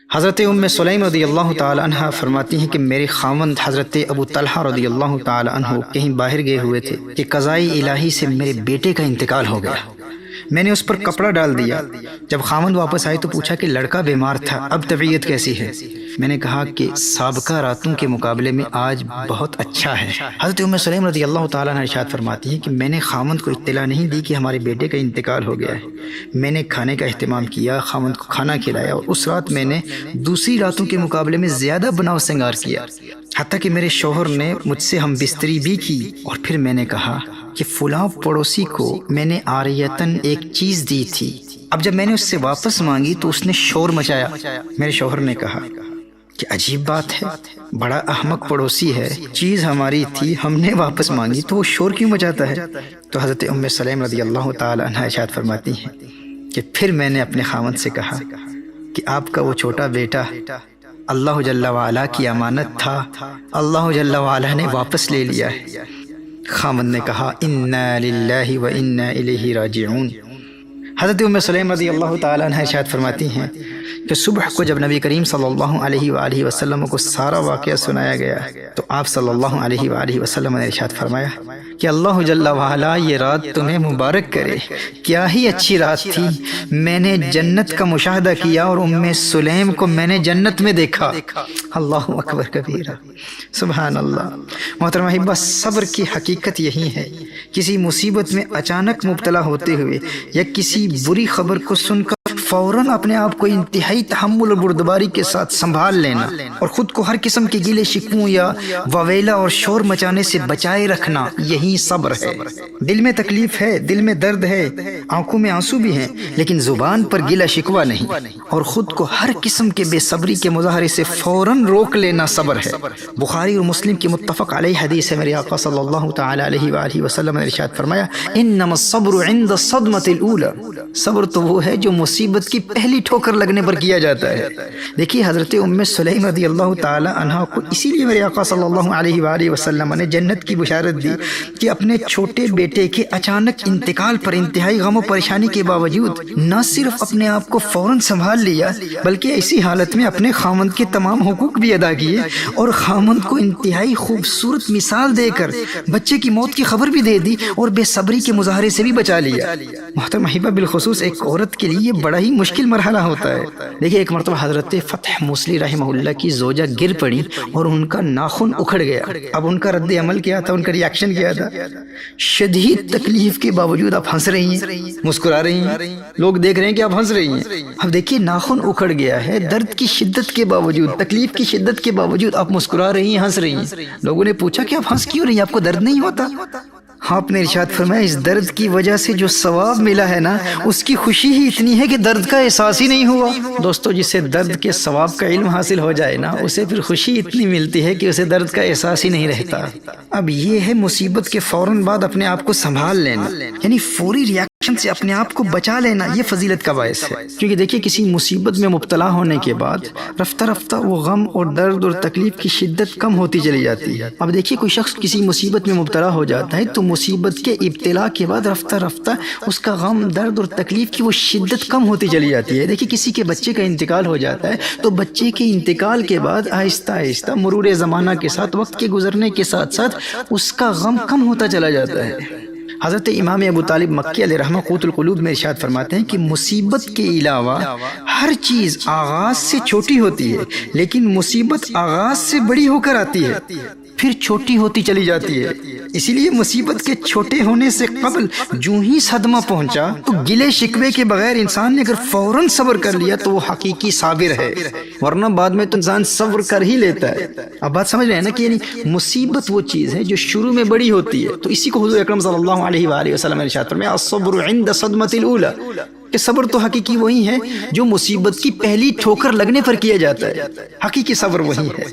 حضرت ام سلیم رضی اللہ تعالی عنہ فرماتی ہیں کہ میرے خاوند حضرت ابو طلحہ رضی اللہ تعالی عنہ کہیں باہر گئے ہوئے تھے کہ قضاء الہی سے میرے بیٹے کا انتقال ہو گیا۔ میں نے اس پر کپڑا ڈال دیا۔ جب خاوند واپس آئے تو پوچھا کہ لڑکا بیمار تھا، اب طبیعت کیسی ہے؟ میں نے کہا کہ سابقہ راتوں کے مقابلے میں آج بہت اچھا ہے۔ حضرت ام سلیم رضی اللہ تعالیٰ عنہ ارشاد فرماتی ہیں کہ میں نے خاوند کو اطلاع نہیں دی کہ ہمارے بیٹے کا انتقال ہو گیا ہے۔ میں نے کھانے کا اہتمام کیا، خاوند کو کھانا کھلایا، اور اس رات میں نے دوسری راتوں کے مقابلے میں زیادہ بناؤ سنگار کیا، حتیٰ کہ میرے شوہر نے مجھ سے ہم بستری بھی کی۔ اور پھر میں نے کہا کہ فلاں پڑوسی کو میں نے عاریتاً ایک چیز دی تھی، اب جب میں نے اس سے واپس مانگی تو اس نے شور مچایا۔ میرے شوہر نے کہا کہ عجیب بات ہے، بڑا احمق پڑوسی ہے، چیز ہماری تھی، ہم نے واپس مانگی تو وہ شور کیوں مچاتا ہے؟ تو حضرت ام سلیم رضی اللہ تعالی عنہ ارشاد فرماتی ہیں کہ پھر میں نے اپنے خاوند سے کہا کہ آپ کا وہ چھوٹا بیٹا اللہ جل وعلا کی امانت تھا، اللہ جل وعلا نے واپس لے لیا ہے۔ خاوند نے کہا انا للہ و انا الیہ راجعون۔ حضرت ام سلیم رضی اللہ تعالی عنہ ارشاد فرماتی ہیں کہ صبح کو جب نبی کریم صلی اللہ علیہ وآلہ وسلم کو سارا واقعہ سنایا گیا تو آپ صلی اللہ علیہ وآلہ وسلم نے ارشاد فرمایا کہ اللہ جل وعلا یہ رات تمہیں مبارک کرے، کیا ہی اچھی رات تھی، میں نے جنت کا مشاہدہ کیا اور ام سلیم کو میں نے جنت میں دیکھا۔ اللہ اکبر کبیرہ، سبحان اللہ۔ محترم احبہ، صبر کی حقیقت یہی ہے، کسی مصیبت میں اچانک مبتلا ہوتے ہوئے یا کسی بری خبر کو سن کر فوراً اپنے آپ کو انتہائی تحمل اور بردباری کے ساتھ سنبھال لینا اور خود کو ہر قسم کے گیلے شکووں یا وویلا اور شور مچانے سے بچائے رکھنا، یہی صبر ہے۔ دل میں تکلیف ہے، دل میں درد ہے، آنکھوں میں آنسو بھی ہیں، لیکن زبان پر گیلا شکوہ نہیں، اور خود کو ہر قسم کے بے صبری کے مظاہرے سے فوراً روک لینا صبر ہے۔ بخاری اور مسلم کی متفق علیہ حدیث ہے، میرے آقا صلی اللہ تعالی علیہ وآلہ وسلم نے ارشاد فرمایا انما الصبر عند الصدمة الاولى، صبر تو وہ ہے جو مصیبت کی پہلی ٹھوکر لگنے پر کیا جاتا ہے۔ دیکھیے حضرت ام سلیم رضی اللہ تعالی عنہ کو اسی لیے میرے آقا صلی اللہ علیہ وآلہ وسلم نے جنت کی بشارت دی کہ اپنے چھوٹے بیٹے کے اچانک انتقال پر انتہائی غم و پریشانی کے باوجود نہ صرف اپنے آپ کو فوراً سنبھال لیا بلکہ ایسی حالت میں اپنے خاوند کے تمام حقوق بھی ادا کیے اور خاوند کو انتہائی خوبصورت مثال دے کر بچے کی موت کی خبر بھی دے دی اور بے صبری کے مظاہرے سے بھی بچا لیا۔ محترم احبہ، بالخصوص ایک عورت کے لیے یہ بڑا ہی مشکل مرحلہ ہوتا ہے۔ دیکھیے ایک مرتبہ حضرت فتح موصلی رحمہ اللہ کی زوجہ گر پڑی اور ان کا ناخن اکھڑ گیا۔ اب ان کا رد عمل کیا تھا، ان کا ریاکشن کیا تھا؟ شدید تکلیف کے باوجود آپ ہنس رہی ہیں، مسکرا رہی ہیں، لوگ دیکھ رہے ہیں کہ آپ ہنس رہی ہیں۔ اب دیکھیے ناخن اکھڑ گیا ہے، درد کی شدت کے باوجود، تکلیف کی شدت کے باوجود آپ مسکرا رہی ہیں، ہنس رہی ہیں۔ لوگوں نے پوچھا کہ آپ ہنس کیوں رہی ہیں، آپ کو درد نہیں ہوتا؟ آپ نے ارشاد فرمایا اس درد کی وجہ سے جو ثواب ملا ہے نا، اس کی خوشی ہی اتنی ہے کہ درد کا احساس ہی نہیں ہوا۔ دوستو، جسے درد کے ثواب کا علم حاصل ہو جائے نا، اسے پھر خوشی اتنی ملتی ہے کہ اسے درد کا احساس ہی نہیں رہتا۔ اب یہ ہے مصیبت کے فوراً بعد اپنے آپ کو سنبھال لینا، یعنی فوری ریاکشن سے اپنے آپ کو بچا لینا، یہ فضیلت کا باعث ہے۔ کیونکہ دیکھیے کسی مصیبت میں مبتلا ہونے کے بعد رفتہ رفتہ وہ غم اور درد اور تکلیف کی شدت کم ہوتی چلی جاتی ہے۔ اب دیکھیے کوئی شخص کسی مصیبت میں مبتلا ہو جاتا ہے تو مصیبت کے ابتلا کے بعد رفتہ رفتہ اس کا غم، درد اور تکلیف کی وہ شدت کم ہوتی چلی جاتی ہے۔ دیکھیے کسی کے بچے کا انتقال ہو جاتا ہے تو بچے کے انتقال کے بعد آہستہ آہستہ مرور زمانہ کے ساتھ، وقت کے گزرنے کے ساتھ ساتھ اس کا غم کم ہوتا چلا جاتا ہے۔ حضرت امام ابو طالب مکی علیہ رحمہ قوت القلوب میں ارشاد فرماتے ہیں کہ مصیبت کے علاوہ ہر چیز آغاز سے چھوٹی ہوتی ہے لیکن مصیبت آغاز سے بڑی ہو کر آتی ہے، پھر چھوٹی ہوتی چلی جاتی ہے۔ اسی لیے مصیبت کے چھوٹے ہونے سے قبل جو ہی صدمہ پہنچا تو گلے شکوے کے بغیر انسان نے اگر فوراً صبر کر لیا تو وہ حقیقی صابر ہے، ورنہ بعد میں تو انسان صبر کر ہی لیتا ہے۔ اب بات سمجھ رہے ہیں نا کہ یعنی مصیبت وہ چیز ہے جو شروع میں بڑی ہوتی ہے، تو اسی کو حضور اکرم صلی اللہ علیہ وآلہ وسلم نے ارشاد فرمایا الصبر عند صدمۃ الاولى، کہ صبر تو حقیقی وہی ہے جو مصیبت کی پہلی ٹھوکر لگنے پر کیا جاتا ہے، حقیقی صبر وہی ہے۔